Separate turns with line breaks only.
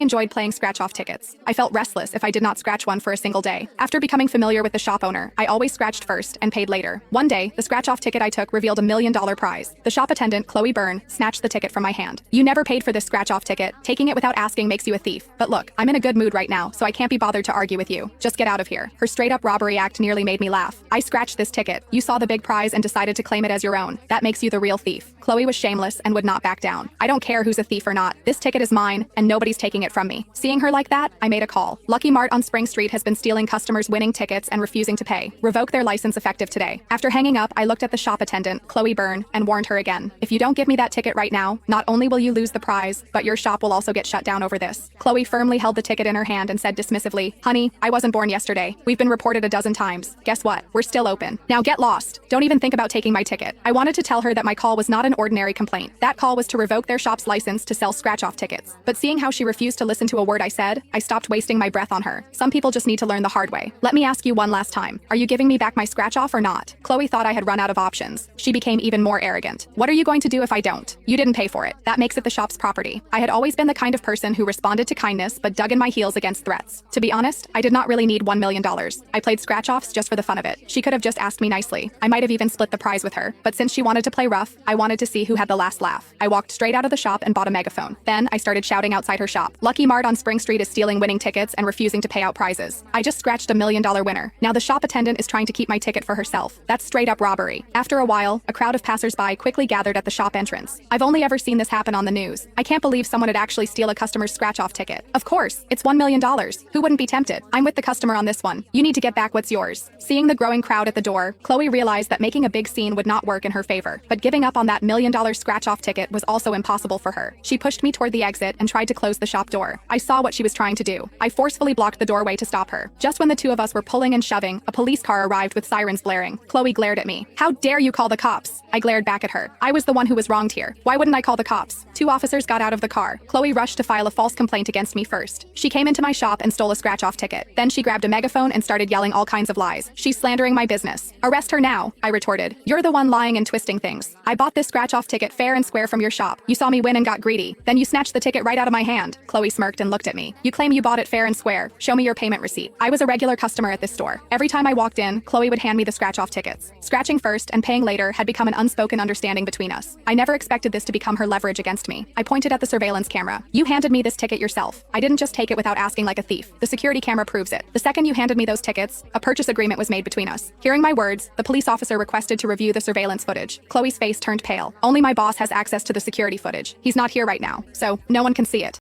enjoyed playing scratch-off tickets. I felt restless if I did not scratch one for a single day. After becoming familiar with the shop owner, I always scratched first and paid later. One day, the scratch-off ticket I took revealed $1 million prize. The shop attendant, Chloe Byrne, snatched the ticket from my hand. "You never paid for this scratch-off ticket. Taking it without asking makes you a thief. But look, I'm in a good mood right now, so I can't be bothered to argue with you. Just get out of here." Her straight-up robbery act nearly made me laugh. "I scratched this ticket. You saw the big prize and decided to claim it as your own. That makes you the real thief." Chloe was shameless and would not back down. "I don't care who's a thief or not. This ticket is mine, and nobody's taking it from me." Seeing her like that, I made a call. Lucky Mart on Spring Street has been stealing customers' winning tickets and refusing to pay. Revoke their license effective today. After hanging up, I looked at the shop attendant, Chloe Byrne, and warned her again. "If you don't give me that ticket right now, not only will you lose the prize, but your shop will also get shut down over this." Chloe firmly held the ticket in her hand and said dismissively, "Honey, I wasn't born yesterday. We've been reported a dozen times. Guess what? We're still open. Now get lost. Don't even think about taking my ticket." I wanted to tell her that my call was not an ordinary complaint. That call was to revoke their shop's license to sell scratch-off tickets. But seeing how she refused to listen to a word I said, I stopped wasting my breath on her. Some people just need to learn the hard way. "Let me ask you one last time. Are you giving me back my scratch-off or not?" Chloe thought I had run out of options. She became even more arrogant. "What are you going to do if I don't? You didn't pay for it. That makes it the shop's property." I had always been the kind of person who responded to kindness but dug in my heels against threats. To be honest, I did not really need $1 million. I played scratch-offs just for the fun of it. She could have just asked me nicely. I might have even split the prize with her. But since she wanted to play rough, I wanted to see who had the last laugh. I walked straight out of the shop and bought a megaphone. Then I started shouting outside her shop. "Lucky Mart on Spring Street is stealing winning tickets and refusing to pay out prizes. I just scratched $1 million winner. Now the shop attendant is trying to keep my ticket for herself. That's straight up robbery." After a while, a crowd of passersby quickly gathered at the shop entrance. I've only ever seen this happen on the news. I can't believe someone would actually steal a customer's scratch-off ticket. Of course, it's $1 million. Who wouldn't be tempted? I'm with the customer on this one. You need to get back what's yours. Seeing the growing crowd at the door, Chloe realized that making a big scene would not work in her favor. But giving up on that $1 million scratch-off ticket was also impossible for her. She pushed me toward the exit and tried to close the shop door. I saw what she was trying to do. I forcefully blocked the doorway to stop her. Just when the two of us were pulling and shoving, a police car arrived with sirens blaring. Chloe glared at me. "How dare you call the cops?" I glared back at her. I was the one who was wronged here. Why wouldn't I call the cops? Two officers got out of the car. Chloe rushed to file a false complaint against me first. She came into my shop and stole a scratch-off ticket. Then she grabbed a megaphone and started yelling all kinds of lies. "She's slandering my business." "Arrest her now," I retorted. "You're the one lying and twisting things. I bought this scratch-off ticket fair and square from your shop. You saw me win and got greedy. Then you snatched the ticket right out of my hand." Chloe smirked and looked at me. "You claim you bought it fair and square. Show me your payment receipt." I was a regular customer at this store. Every time I walked in, Chloe would hand me the scratch-off tickets. Scratching first and paying later had become an unspoken understanding between us. I never expected this to become her leverage against me. I pointed at the surveillance camera. "You handed me this ticket yourself. I didn't just take it without asking like a thief. The security camera proves it. The second you handed me those tickets, a purchase agreement was made between us." Hearing my words, the police officer requested to review the surveillance footage. Chloe's face turned pale. "Only my boss has access to the security footage. He's not here right now, so no one can see it."